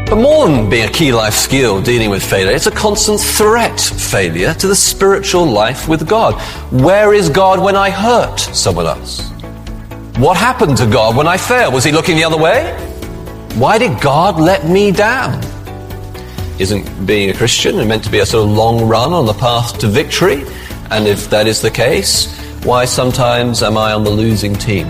But more than being a key life skill dealing with failure, it's a constant threat, failure, to the spiritual life with God. Where is God when I hurt someone else? What happened to God when I failed? Was he looking the other way? Why did God let me down? Isn't being a Christian meant to be a sort of long run on the path to victory? And if that is the case, why sometimes am I on the losing team?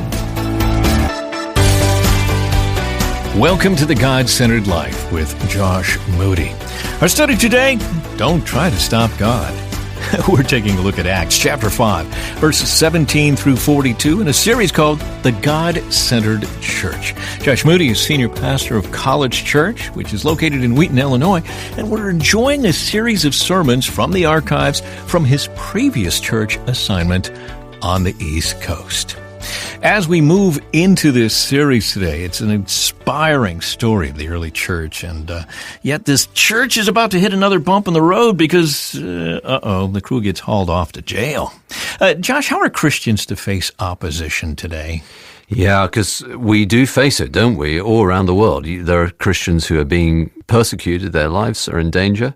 Welcome to the God-Centered Life with Josh Moody. Our study today, don't try to stop God. We're taking a look at Acts chapter 5, verses 17 through 42 in a series called The God-Centered Church. Josh Moody is senior pastor of College Church, which is located in Wheaton, Illinois, and we're enjoying a series of sermons from the archives from his previous church assignment on the East Coast. As we move into this series today, it's an inspiring story of the early church, and yet this church is about to hit another bump in the road because, the crew gets hauled off to jail. Josh, how are Christians to face opposition today? Yeah, because we do face it, don't we, all around the world. There are Christians who are being persecuted, their lives are in danger,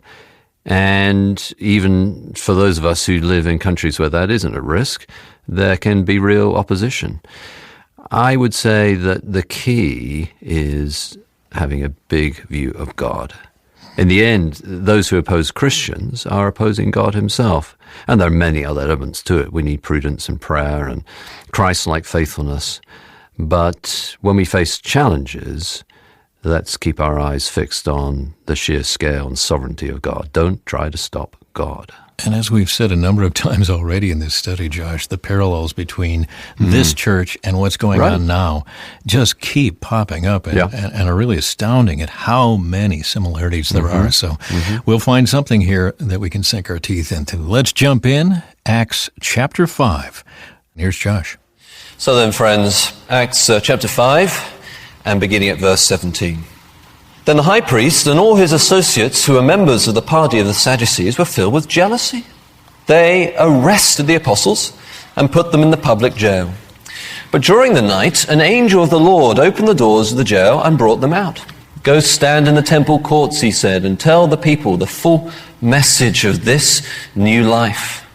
and even for those of us who live in countries where that isn't at risk, there can be real opposition. I would say that the key is having a big view of God. In the end, those who oppose Christians are opposing God himself. And there are many other elements to it. We need prudence and prayer and Christ-like faithfulness. But when we face challenges, let's keep our eyes fixed on the sheer scale and sovereignty of God. Don't try to stop God. And as we've said a number of times already in this study, Josh, the parallels between this church and what's going on now just keep popping up and are really astounding at how many similarities there are. So we'll find something here that we can sink our teeth into. Let's jump in. Acts chapter 5. Here's Josh. So then, friends, Acts chapter 5 and beginning at verse 17. Then the high priest and all his associates, who were members of the party of the Sadducees, were filled with jealousy. They arrested the apostles and put them in the public jail. But during the night, an angel of the Lord opened the doors of the jail and brought them out. Go stand in the temple courts, he said, and tell the people the full message of this new life.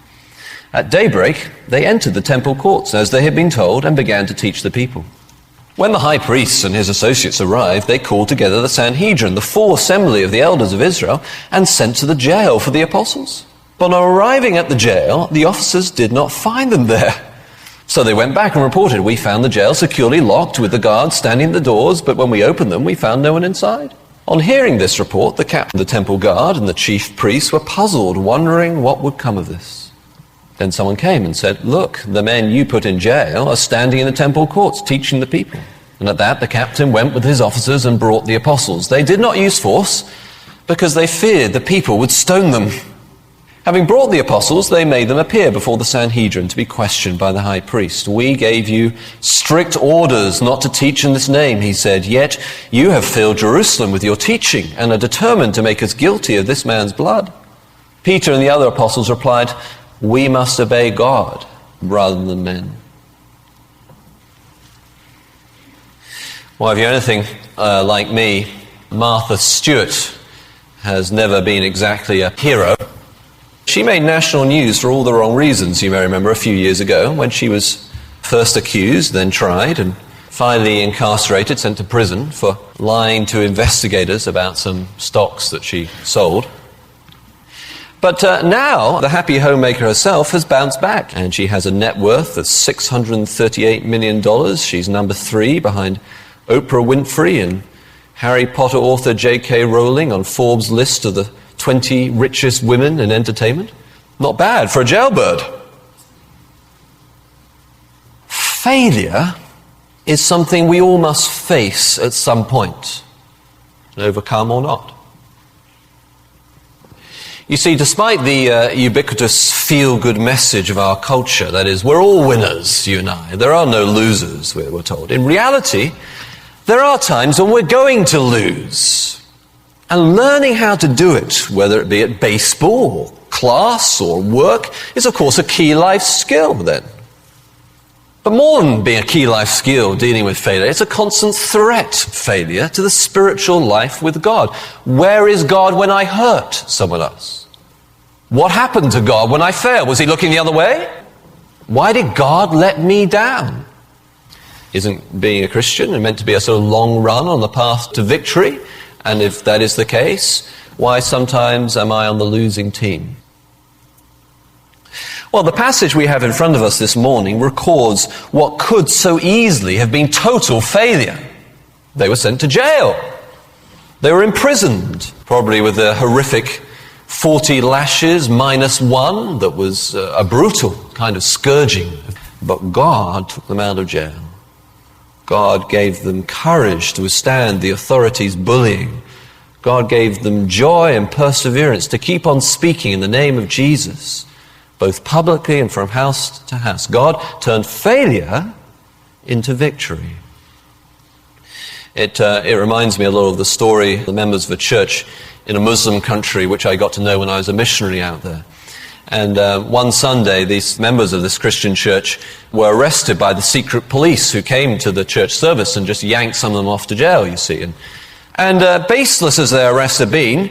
At daybreak, they entered the temple courts as they had been told and began to teach the people. When the high priest and his associates arrived, they called together the Sanhedrin, the full assembly of the elders of Israel, and sent to the jail for the apostles. But on arriving at the jail, the officers did not find them there. So they went back and reported, "We found the jail securely locked with the guards standing at the doors, but when we opened them, we found no one inside." On hearing this report, the captain of the temple guard and the chief priests were puzzled, wondering what would come of this. Then someone came and said, "Look, the men you put in jail are standing in the temple courts teaching the people." And at that, the captain went with his officers and brought the apostles. They did not use force because they feared the people would stone them. Having brought the apostles, they made them appear before the Sanhedrin to be questioned by the high priest. "We gave you strict orders not to teach in this name," he said, "yet you have filled Jerusalem with your teaching and are determined to make us guilty of this man's blood." Peter and the other apostles replied, "We must obey God rather than men." Well, if you're anything like me, Martha Stewart has never been exactly a hero. She made national news for all the wrong reasons, you may remember, a few years ago when she was first accused, then tried, and finally incarcerated, sent to prison for lying to investigators about some stocks that she sold. But now, the happy homemaker herself has bounced back, and she has a net worth of $638 million. She's number 3 behind Oprah Winfrey and Harry Potter author J.K. Rowling on Forbes' list of the 20 richest women in entertainment. Not bad for a jailbird. Failure is something we all must face at some point, and overcome or not. You see, despite the ubiquitous feel-good message of our culture, that is, we're all winners, you and I, there are no losers, we're told. In reality, there are times when we're going to lose. And learning how to do it, whether it be at baseball, or class, or work, is of course a key life skill then. But more than being a key life skill dealing with failure, it's a constant threat, failure, to the spiritual life with God. Where is God when I hurt someone else? What happened to God when I failed? Was he looking the other way? Why did God let me down? Isn't being a Christian meant to be a sort of long run on the path to victory? And if that is the case, why sometimes am I on the losing team? Well, the passage we have in front of us this morning records what could so easily have been total failure. They were sent to jail. They were imprisoned, probably with a horrific 40 lashes minus one that was a brutal kind of scourging. But God took them out of jail. God gave them courage to withstand the authorities' bullying. God gave them joy and perseverance to keep on speaking in the name of Jesus, both publicly and from house to house. God turned failure into victory. It reminds me a little of the story of the members of a church in a Muslim country, which I got to know when I was a missionary out there. And one Sunday, these members of this Christian church were arrested by the secret police who came to the church service and just yanked some of them off to jail, you see. And baseless as their arrests had been,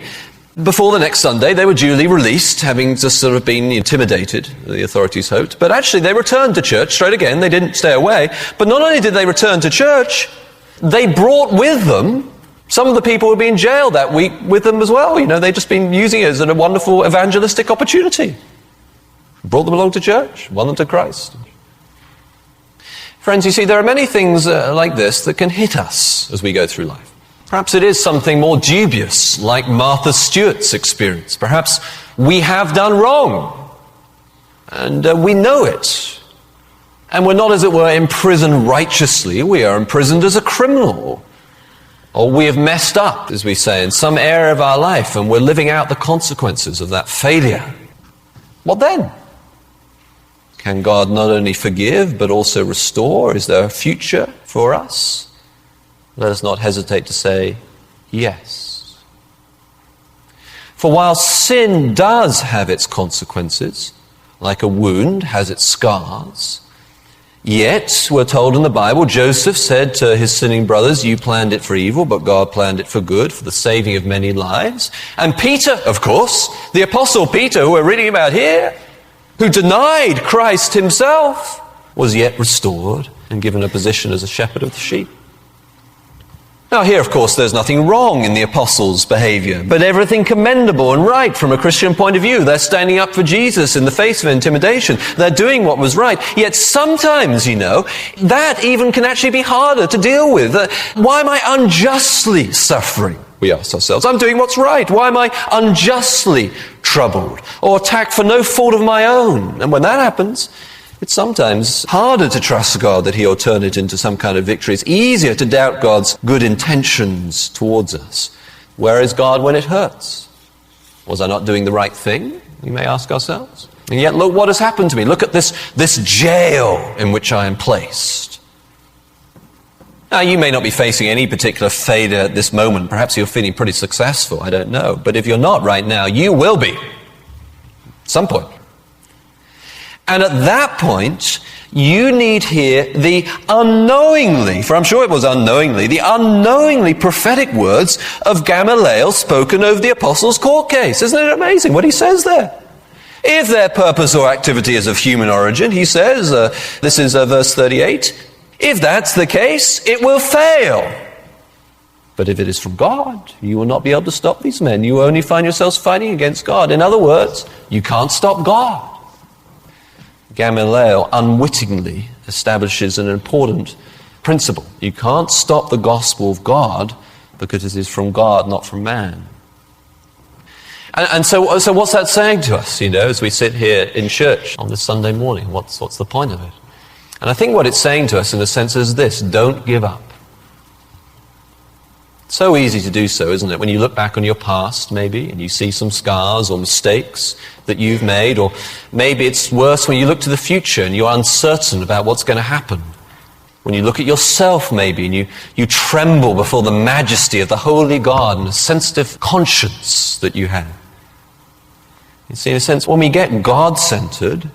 before the next Sunday, they were duly released, having just sort of been intimidated, the authorities hoped. But actually, they returned to church straight again. They didn't stay away. But not only did they return to church, they brought with them some of the people who had been jailed that week with them as well. You know, they'd just been using it as a wonderful evangelistic opportunity. Brought them along to church, won them to Christ. Friends, you see, there are many things like this that can hit us as we go through life. Perhaps it is something more dubious, like Martha Stewart's experience. Perhaps we have done wrong, and we know it. And we're not, as it were, imprisoned righteously. We are imprisoned as a criminal. Or we have messed up, as we say, in some area of our life, and we're living out the consequences of that failure. What then? Can God not only forgive, but also restore? Is there a future for us? Let us not hesitate to say yes. For while sin does have its consequences, like a wound has its scars, yet, we're told in the Bible, Joseph said to his sinning brothers, you planned it for evil, but God planned it for good, for the saving of many lives. And Peter, of course, the Apostle Peter, who we're reading about here, who denied Christ himself, was yet restored and given a position as a shepherd of the sheep. Now here, of course, there's nothing wrong in the apostles' behavior, but everything commendable and right from a Christian point of view. They're standing up for Jesus in the face of intimidation. They're doing what was right. Yet sometimes, you know, that even can actually be harder to deal with. Why am I unjustly suffering? We ask ourselves. I'm doing what's right. Why am I unjustly troubled or attacked for no fault of my own? And when that happens, it's sometimes harder to trust God that he'll turn it into some kind of victory. It's easier to doubt God's good intentions towards us. Where is God when it hurts? Was I not doing the right thing? We may ask ourselves. And yet look what has happened to me. Look at this jail in which I am placed. Now, you may not be facing any particular failure at this moment. Perhaps you're feeling pretty successful. I don't know. But if you're not right now, you will be. At some point. And at that point, you need hear the unknowingly, for I'm sure it was unknowingly, the unknowingly prophetic words of Gamaliel spoken over the apostles' court case. Isn't it amazing what he says there? If their purpose or activity is of human origin, he says, this is verse 38, if that's the case, it will fail. But if it is from God, you will not be able to stop these men. You will only find yourselves fighting against God. In other words, you can't stop God. Gamaliel unwittingly establishes an important principle. You can't stop the gospel of God because it is from God, not from man. And so what's that saying to us, you know, as we sit here in church on this Sunday morning? What's the point of it? And I think what it's saying to us in a sense is this: don't give up. It's so easy to do so, isn't it? When you look back on your past, maybe, and you see some scars or mistakes that you've made, or maybe it's worse when you look to the future and you're uncertain about what's going to happen. When you look at yourself, maybe, and you tremble before the majesty of the holy God and a sensitive conscience that you have. You see, in a sense, when we get God-centered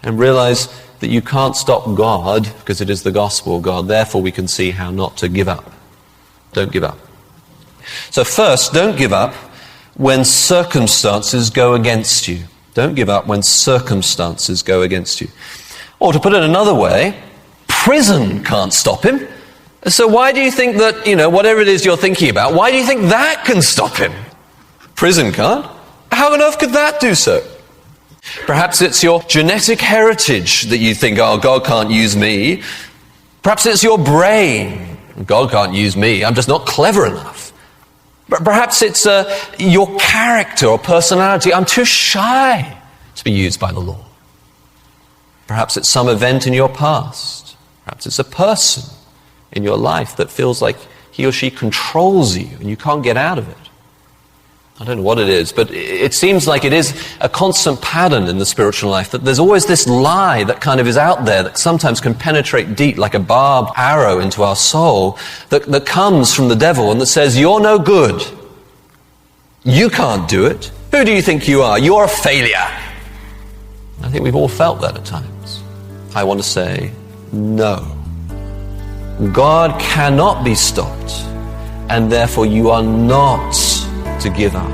and realize that you can't stop God because it is the gospel of God. Therefore, we can see how not to give up. Don't give up. So first, don't give up when circumstances go against you. Don't give up when circumstances go against you. Or to put it another way, prison can't stop him. So why do you think that, whatever it is you're thinking about, why do you think that can stop him? Prison can't. How on earth could that do so? Perhaps it's your genetic heritage that you think, oh, God can't use me. Perhaps it's your brain. God can't use me. I'm just not clever enough. Perhaps it's your character or personality. I'm too shy to be used by the Lord. Perhaps it's some event in your past. Perhaps it's a person in your life that feels like he or she controls you and you can't get out of it. I don't know what it is, but it seems like it is a constant pattern in the spiritual life, that there's always this lie that kind of is out there that sometimes can penetrate deep like a barbed arrow into our soul that comes from the devil and that says, you're no good. You can't do it. Who do you think you are? You're a failure. I think we've all felt that at times. I want to say, no. God cannot be stopped, and therefore you are not to give up.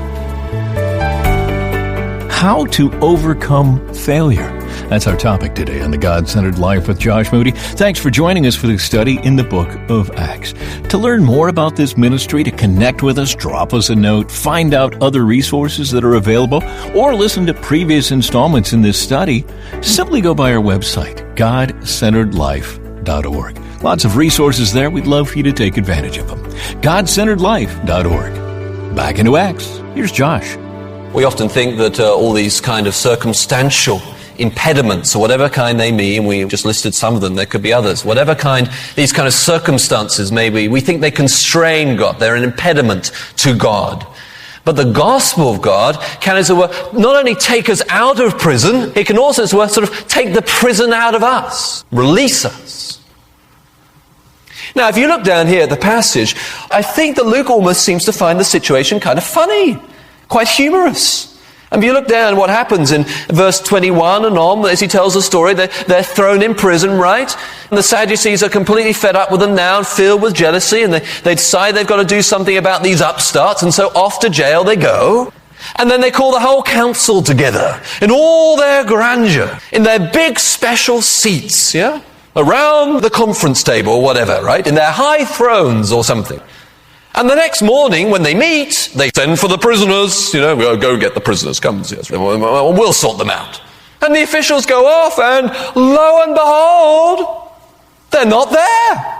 How to overcome failure. That's our topic today on the God-Centered Life with Josh Moody. Thanks for joining us for the study in the book of Acts. To learn more about this ministry, to connect with us, drop us a note, find out other resources that are available, or listen to previous installments in this study, simply go by our website, godcenteredlife.org. Lots of resources there. We'd love for you to take advantage of them. godcenteredlife.org. Back into Acts. Here's Josh. We often think that all these kind of circumstantial impediments, or whatever kind they mean, we just listed some of them, there could be others, whatever kind, these kind of circumstances maybe, we think they constrain God, they're an impediment to God. But the gospel of God can, as it were, not only take us out of prison, it can also, as it were, sort of take the prison out of us, release us. Now, if you look down here at the passage, I think that Luke almost seems to find the situation kind of funny, quite humorous. And if you look down what happens in verse 21 and on, as he tells the story, they're thrown in prison, right? And the Sadducees are completely fed up with them now and filled with jealousy, and they decide they've got to do something about these upstarts, and so off to jail they go. And then they call the whole council together in all their grandeur, in their big special seats, yeah? Around the conference table or whatever, right? In their high thrones or something. And the next morning when they meet, they send for the prisoners. We'll go get the prisoners. Come, yes, we'll sort them out. And the officials go off and lo and behold, they're not there.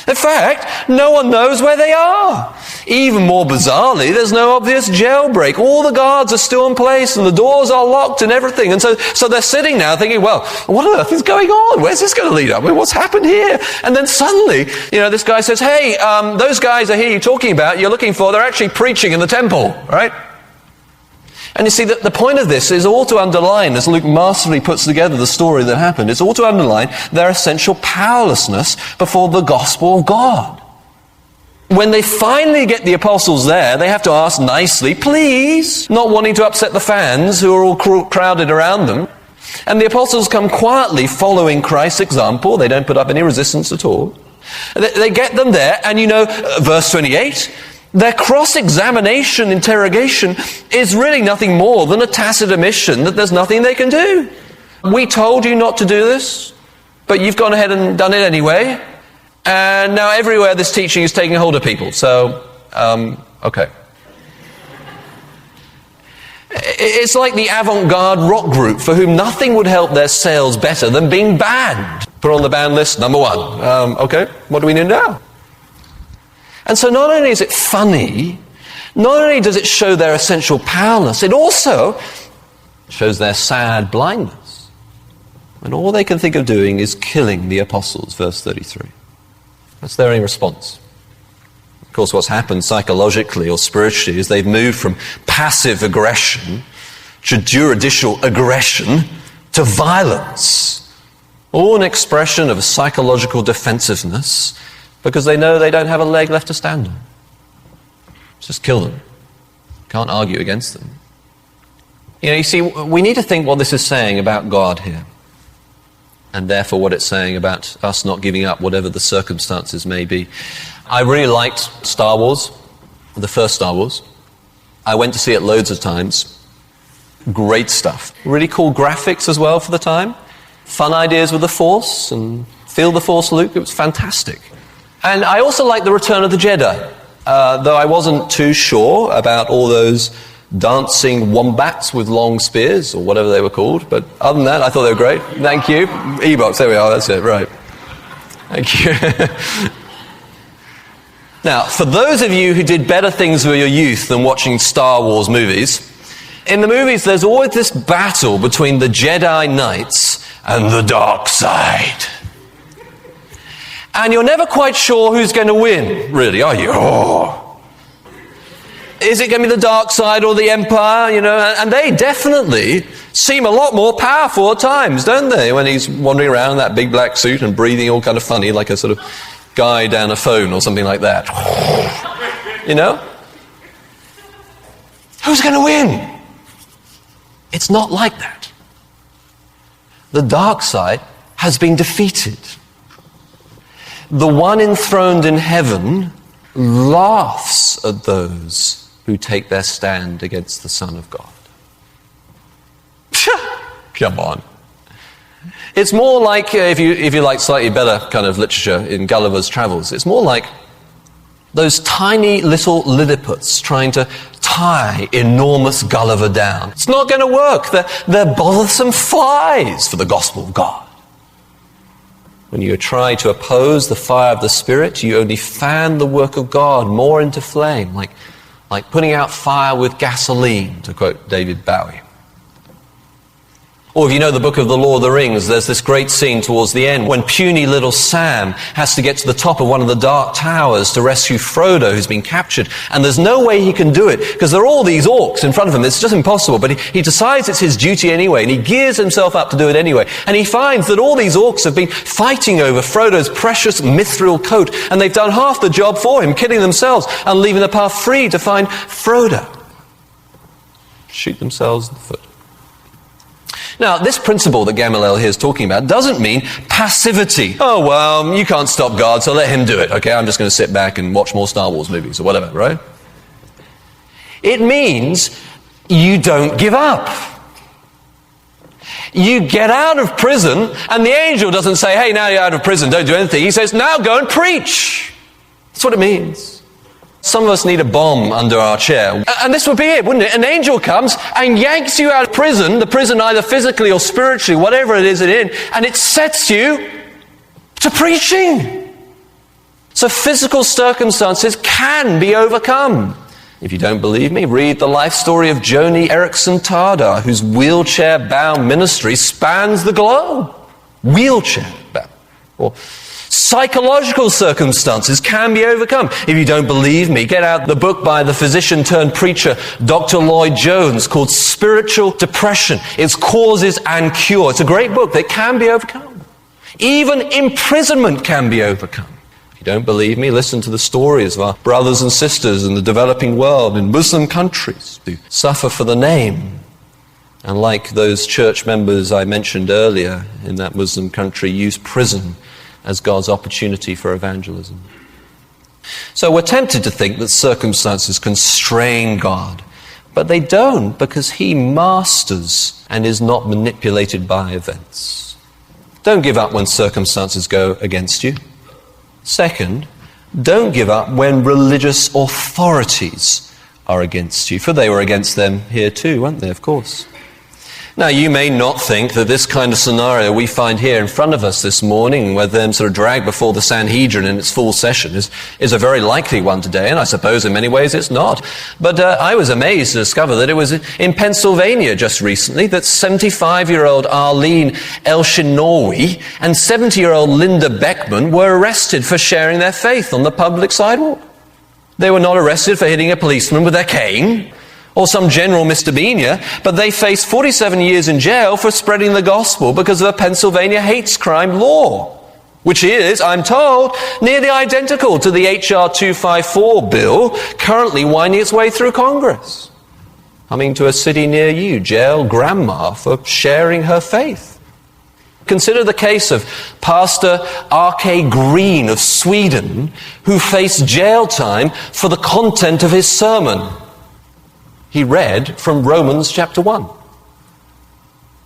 In fact, no one knows where they are. Even more bizarrely, there's no obvious jailbreak. All the guards are still in place and the doors are locked and everything. And so they're sitting now thinking, well, what on earth is going on? Where's this going to lead up? What's happened here? And then suddenly, this guy says, hey, those guys I hear you talking about, you're looking for, they're actually preaching in the temple, right? And you see, the point of this is all to underline, as Luke masterfully puts together the story that happened, it's all to underline their essential powerlessness before the gospel of God. When they finally get the apostles there, they have to ask nicely, please, not wanting to upset the fans who are all crowded around them. And the apostles come quietly following Christ's example. They don't put up any resistance at all. They get them there, and verse 28, their cross-examination interrogation is really nothing more than a tacit admission that there's nothing they can do. We told you not to do this, but you've gone ahead and done it anyway. And now everywhere this teaching is taking hold of people. So, okay. It's like the avant-garde rock group for whom nothing would help their sales better than being banned. Put on the ban list, number one. Okay, what do we need now? And so not only is it funny, not only does it show their essential powerlessness, it also shows their sad blindness. And all they can think of doing is killing the apostles, verse 33. That's their only response. Of course, what's happened psychologically or spiritually is they've moved from passive aggression to judicial aggression to violence. All an expression of a psychological defensiveness because they know they don't have a leg left to stand on. Just kill them. Can't argue against them. You see, we need to think what this is saying about God here. and therefore what it's saying about us not giving up whatever the circumstances may be. I really liked Star Wars, the first Star Wars. I went to see it loads of times. Great stuff. Really cool graphics as well for the time. Fun ideas with the Force and feel the Force, Luke. It was fantastic. And I also liked The Return of the Jedi, though I wasn't too sure about all those dancing wombats with long spears, or whatever they were called. But other than that, I thought they were great. Thank you. Ewoks, there we are, that's it, right. Thank you. Now, for those of you who did better things with your youth than watching Star Wars movies, in the movies there's always this battle between the Jedi Knights and the dark side. And you're never quite sure who's going to win, really, are you? Oh. Is it going to be the dark side or the Empire? You know, and they definitely seem a lot more powerful at times, don't they? When he's wandering around in that big black suit and breathing all kind of funny, like a sort of guy down a phone or something like that. You know? Who's going to win? It's not like that. The dark side has been defeated. The one enthroned in heaven laughs at those who take their stand against the Son of God. Come on. It's more like, if you like slightly better kind of literature in Gulliver's Travels, it's more like those tiny little Lilliputites trying to tie enormous Gulliver down. It's not going to work. They're bothersome flies for the gospel of God. When you try to oppose the fire of the Spirit, you only fan the work of God more into flame, like putting out fire with gasoline, to quote David Bowie. Or if you know the book of The Lord of the Rings, there's this great scene towards the end when puny little Sam has to get to the top of one of the dark towers to rescue Frodo, who's been captured. And there's no way he can do it, because there are all these orcs in front of him. It's just impossible. But he decides it's his duty anyway, and he gears himself up to do it anyway. And he finds that all these orcs have been fighting over Frodo's precious mithril coat, and they've done half the job for him, killing themselves and leaving the path free to find Frodo. Shoot themselves in the foot. Now, this principle that Gamaliel here is talking about doesn't mean passivity. Oh, well, you can't stop God, so let him do it. Okay, I'm just going to sit back and watch more Star Wars movies or whatever, right? It means you don't give up. You get out of prison, and the angel doesn't say, hey, now you're out of prison, don't do anything. He says, now go and preach. That's what it means. Some of us need a bomb under our chair. And this would be it, wouldn't it? An angel comes and yanks you out of prison, the prison either physically or spiritually, whatever it is it's in, and it sets you to preaching. So physical circumstances can be overcome. If you don't believe me, read the life story of Joni Eareckson Tada, whose wheelchair-bound ministry spans the globe. Wheelchair-bound. Or psychological circumstances can be overcome. If you don't believe me, get out the book by the physician-turned-preacher Dr. Lloyd Jones called Spiritual Depression, Its Causes and Cure. It's a great book that can be overcome. Even imprisonment can be overcome. If you don't believe me, listen to the stories of our brothers and sisters in the developing world, in Muslim countries, who suffer for the name. And like those church members I mentioned earlier in that Muslim country, use prison as God's opportunity for evangelism. So we're tempted to think that circumstances constrain God, but they don't, because he masters and is not manipulated by events. Don't give up when circumstances go against you. Second, don't give up when religious authorities are against you, for they were against them here too, weren't they, of course. Now, you may not think that this kind of scenario we find here in front of us this morning, where them sort of dragged before the Sanhedrin in its full session, is a very likely one today, and I suppose in many ways it's not. But I was amazed to discover that it was in Pennsylvania just recently that 75-year-old Arlene Elshinawi and 70-year-old Linda Beckman were arrested for sharing their faith on the public sidewalk. They were not arrested for hitting a policeman with their cane or some general misdemeanor, but they faced 47 years in jail for spreading the gospel because of a Pennsylvania hates crime law, which is, I'm told, nearly identical to the H.R. 254 bill currently winding its way through Congress. Coming to a city near you, jail grandma for sharing her faith. Consider the case of Pastor R.K. Green of Sweden, who faced jail time for the content of his sermon. He read from Romans chapter 1.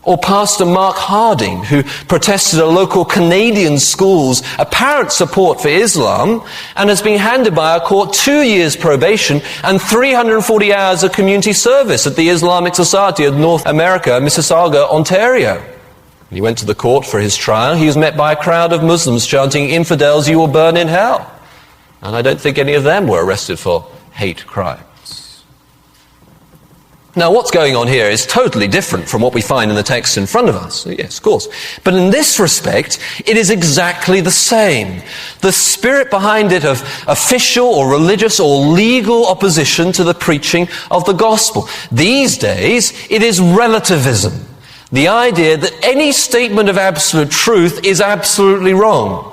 Or Pastor Mark Harding, who protested a local Canadian school's apparent support for Islam and has been handed by a court 2 years probation and 340 hours of community service at the Islamic Society of North America, Mississauga, Ontario. When he went to the court for his trial, he was met by a crowd of Muslims chanting, "Infidels, you will burn in hell." And I don't think any of them were arrested for hate crimes. Now, what's going on here is totally different from what we find in the text in front of us. Yes, of course. But in this respect, it is exactly the same. The spirit behind it of official or religious or legal opposition to the preaching of the gospel. These days, it is relativism. The idea that any statement of absolute truth is absolutely wrong,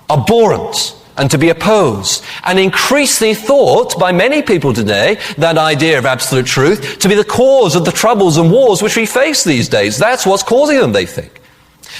abhorrent, and to be opposed. And increasingly thought by many people today, that idea of absolute truth, to be the cause of the troubles and wars which we face these days. That's what's causing them, they think.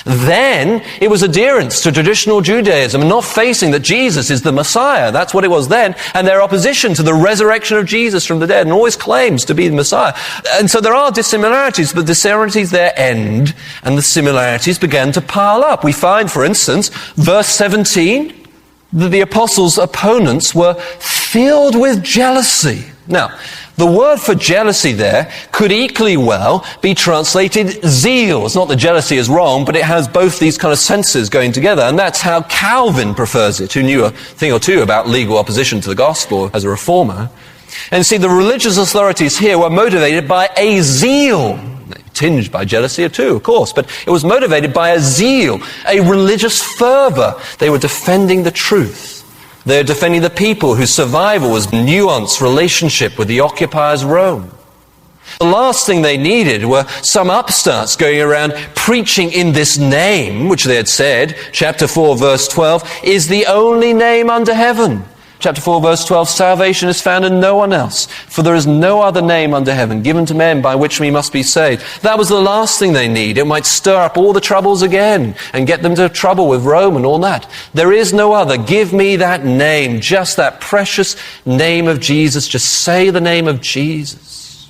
Then it was adherence to traditional Judaism and not facing that Jesus is the Messiah. That's what it was then. And their opposition to the resurrection of Jesus from the dead and always claims to be the Messiah. And so there are dissimilarities, but the dissimilarities there end and the similarities began to pile up. We find, for instance, verse 17, that the apostles' opponents were filled with jealousy. Now, the word for jealousy there could equally well be translated zeal. It's not that jealousy is wrong, but it has both these kind of senses going together. And that's how Calvin prefers it, who knew a thing or two about legal opposition to the gospel as a reformer. And see, the religious authorities here were motivated by a zeal, tinged by jealousy too, of course, but it was motivated by a zeal, a religious fervor. They were defending the truth. They were defending the people whose survival was nuanced relationship with the occupiers Rome. The last thing they needed were some upstarts going around preaching in this name, which they had said, chapter 4, verse 12, is the only name under heaven. Chapter 4, verse 12, salvation is found in no one else, for there is no other name under heaven given to men by which we must be saved. That was the last thing they need. It might stir up all the troubles again and get them to trouble with Rome and all that. There is no other. Give me that name, just that precious name of Jesus. Just say the name of Jesus.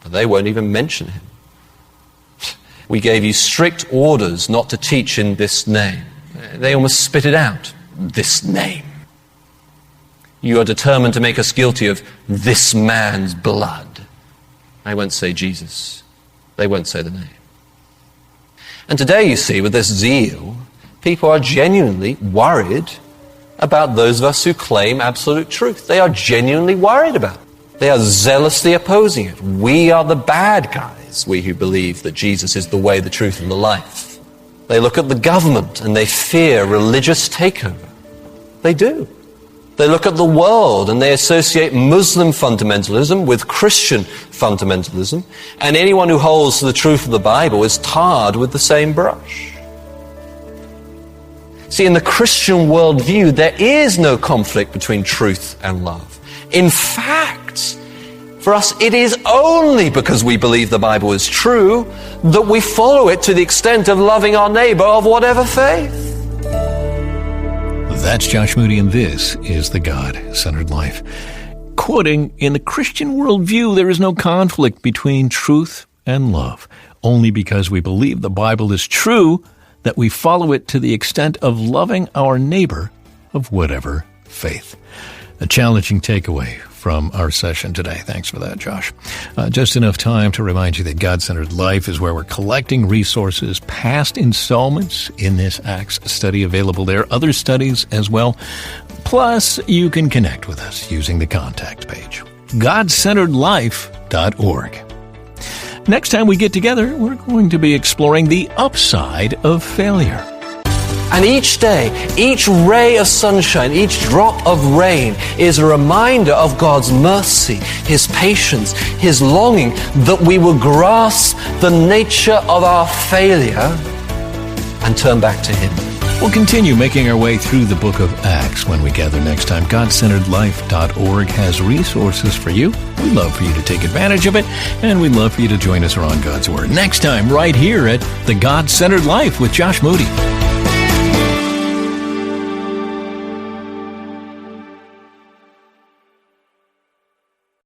But they won't even mention him. We gave you strict orders not to teach in this name. They almost spit it out. This name. You are determined to make us guilty of this man's blood. They won't say Jesus. They won't say the name. And today, you see, with this zeal, people are genuinely worried about those of us who claim absolute truth. They are genuinely worried about it. They are zealously opposing it. We are the bad guys, we who believe that Jesus is the way, the truth, and the life. They look at the government and they fear religious takeover. They do. They look at the world and they associate Muslim fundamentalism with Christian fundamentalism, and anyone who holds to the truth of the Bible is tarred with the same brush. See, in the Christian worldview, there is no conflict between truth and love. In fact, for us, it is only because we believe the Bible is true that we follow it to the extent of loving our neighbor of whatever faith. That's Josh Moody, and this is The God-Centered Life. Quoting, in the Christian worldview, there is no conflict between truth and love. Only because we believe the Bible is true that we follow it to the extent of loving our neighbor of whatever faith. A challenging takeaway from our session today. Thanks for that, Josh. Just enough time to remind you that God-Centered Life is where we're collecting resources, past installments in this Acts study available there, other studies as well. Plus, you can connect with us using the contact page, godcenteredlife.org. Next time we get together, we're going to be exploring the upside of failure. And each day, each ray of sunshine, each drop of rain is a reminder of God's mercy, His patience, His longing that we will grasp the nature of our failure and turn back to Him. We'll continue making our way through the book of Acts when we gather next time. GodCenteredLife.org has resources for you. We'd love for you to take advantage of it, and we'd love for you to join us around God's Word next time right here at The God-Centered Life with Josh Moody.